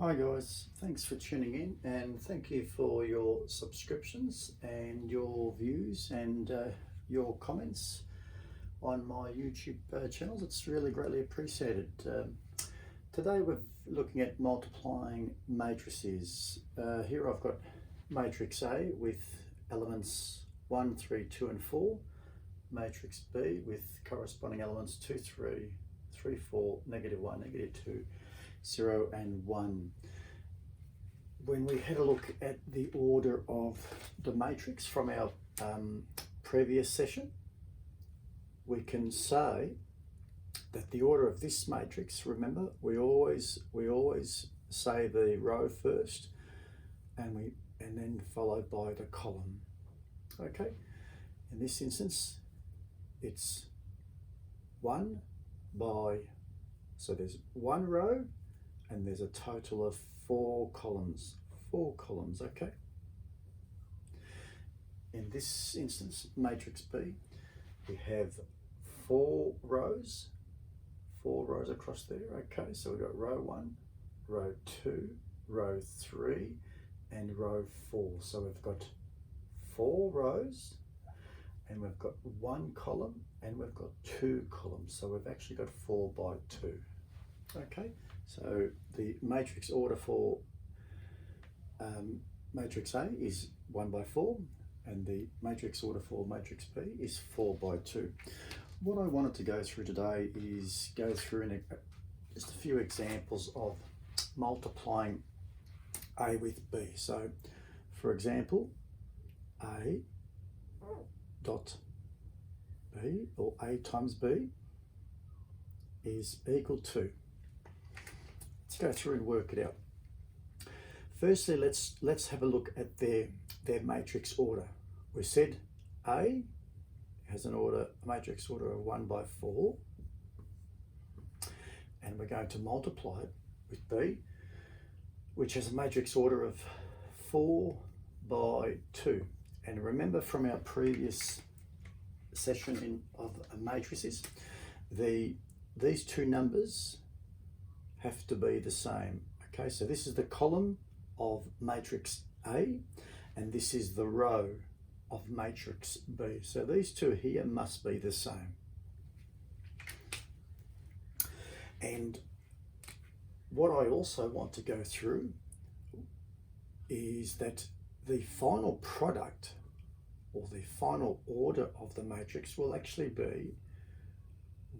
Hi guys, thanks for tuning in and thank you for your subscriptions and your views and your comments on my YouTube channels. It's really greatly appreciated. Today we're looking at multiplying matrices. Here I've got matrix A with elements 1, 3, 2 and 4, matrix B with corresponding elements 2, 3, 3, 4, negative 1, negative 2, 0 and 1. When we had a look at the order of the matrix from our previous session, we can say that the order of this matrix, remember, we always say the row first and then followed by the column. Okay, in this instance it's 1 by, so there's one row and there's a total of 4 columns. Okay. In this instance, matrix B, we have 4 rows across there. Okay, so we've got row 1, row 2, row 3, and row 4. So we've got 4 rows, and we've got 1 column, and we've got 2 columns. So we've actually got 4 by 2. Okay, so the matrix order for matrix A is 1 by 4, and the matrix order for matrix B is 4 by 2. What I wanted to go through today is go through just a few examples of multiplying A with B. So, for example, A dot B, or A times B, is equal to, let's go through and work it out. Firstly, let's have a look at their matrix order. We said A has a matrix order of 1 by 4, and we're going to multiply it with B, which has a matrix order of 4 by 2. And remember from our previous session of matrices, these two numbers have to be the same. Okay, so this is the column of matrix A, and this is the row of matrix B. So these two here must be the same. And what I also want to go through is that the final product, or the final order of the matrix, will actually be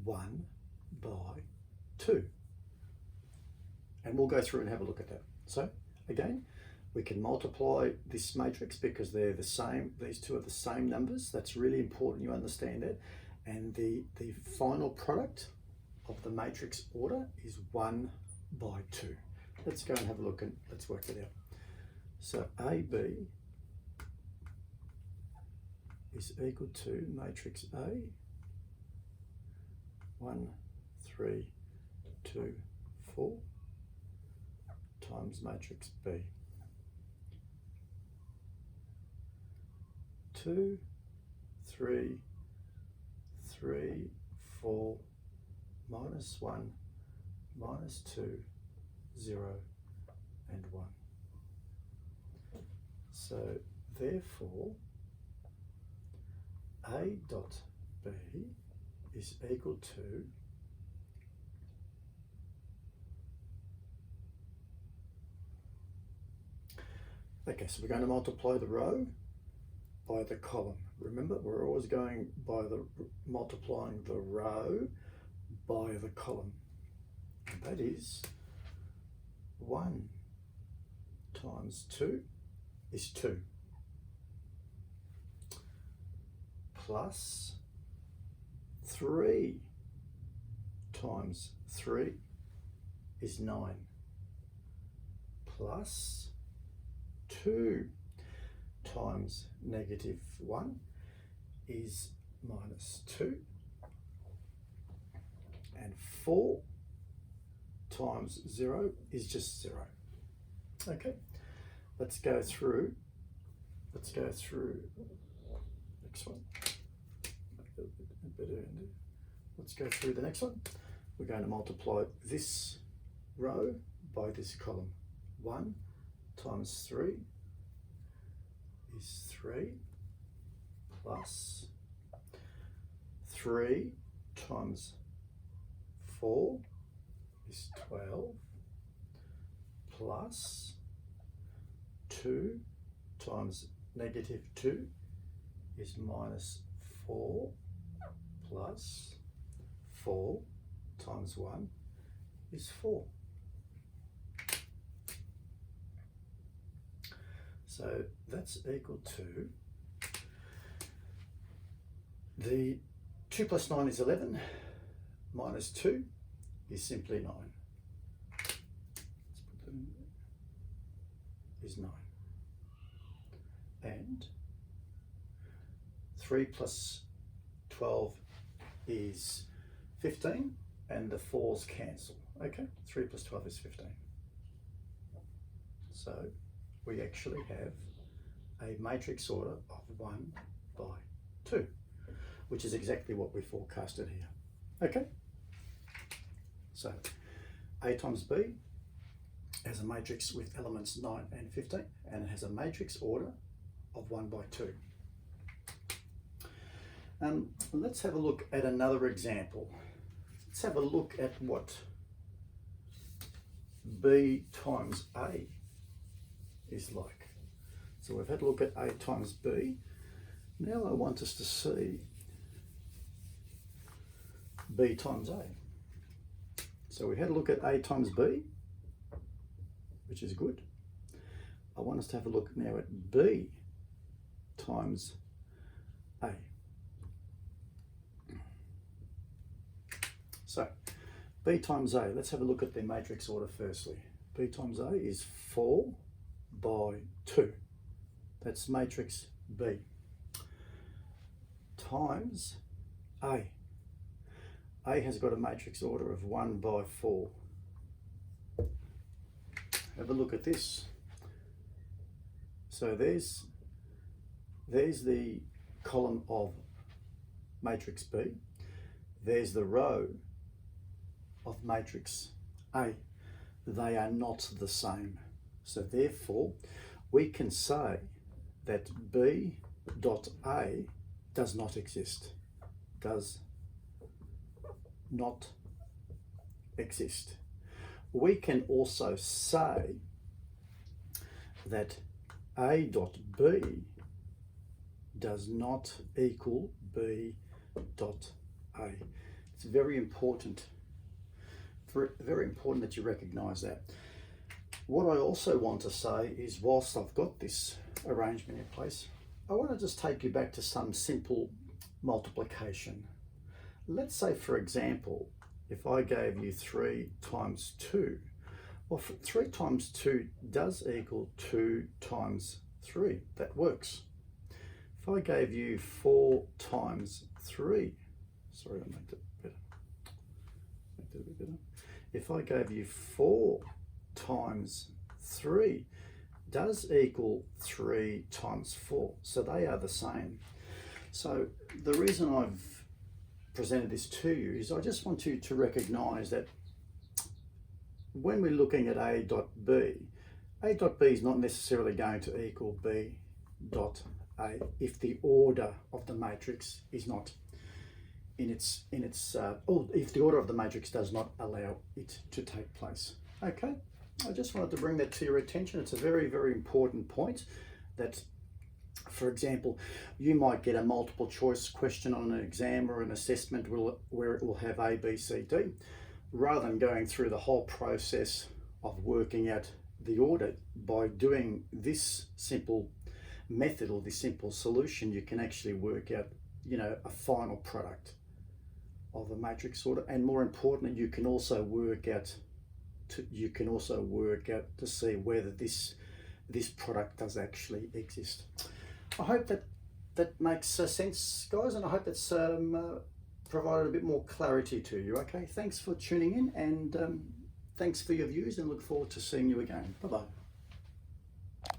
1 by 2. And we'll go through and have a look at that. So again, we can multiply this matrix because they're the same. These two are the same numbers. That's really important you understand that. And the final product of the matrix order is 1 by 2. Let's go and have a look and let's work it out. So AB is equal to matrix A, 1, 3, 2, 4, times matrix B. 2, 3, 3, 4, minus 1, minus 2, 0, and 1. So therefore, A dot B is equal to okay, so we're going to multiply the row by the column. Remember, we're always going by multiplying the row by the column. And that is 1 times 2 is 2, plus 3 times 3 is 9, plus 2 times negative 1 is minus 2, and 4 times 0 is just 0. Okay, let's go through next one. Let's go through the next one. We're going to multiply this row by this column. 1 times 3 is 3 plus 3 times 4 is 12 plus 2 times negative 2 is minus 4 plus 4 times 1 is 4. So that's equal to, the 2 plus 9 is 11, minus 2 is simply 9. Let's put them there. Is 9. And 3 plus 12 is 15, and the 4's cancel. Okay, 3 plus 12 is 15. So we actually have a matrix order of 1 by 2, which is exactly what we forecasted here. Okay, so A times B has a matrix with elements 9 and 15, and it has a matrix order of 1 by 2. Let's have a look at another example. Let's have a look at what B times A is like. So we've had a look at A times B. Now I want us to see B times A. So we had a look at A times B, which is good. I want us to have a look now at B times A. So B times A, let's have a look at their matrix order firstly. B times A is 4 by 2. That's matrix B. Times A. A has got a matrix order of 1 by 4. Have a look at this. So there's the column of matrix B. There's the row of matrix A. They are not the same. So therefore, we can say that B dot A does not exist. Does not exist. We can also say that A dot B does not equal B dot A. It's very important that you recognise that. What I also want to say is, whilst I've got this arrangement in place, I want to just take you back to some simple multiplication. Let's say, for example, if I gave you 3 times 2, well, 3 times 2 does equal 2 times 3. That works. If I gave you 4 times 3, sorry, I'll make that better. Make that a bit better. If I gave you 4 times 3 does equal 3 times 4. So they are the same. So the reason I've presented this to you is I just want you to recognise that when we're looking at A dot B is not necessarily going to equal B dot A if the order of the matrix is not or if the order of the matrix does not allow it to take place. Okay, I just wanted to bring that to your attention. It's a very, very important point that, for example, you might get a multiple choice question on an exam or an assessment where it will have A, B, C, D. Rather than going through the whole process of working out the order, by doing this simple method or this simple solution, you can actually work out, a final product of a matrix order. And more importantly, you can also work out to see whether this product does actually exist. I hope that makes sense, guys, and I hope that's provided a bit more clarity to you. Okay, thanks for tuning in, and thanks for your views, and look forward to seeing you again. Bye bye.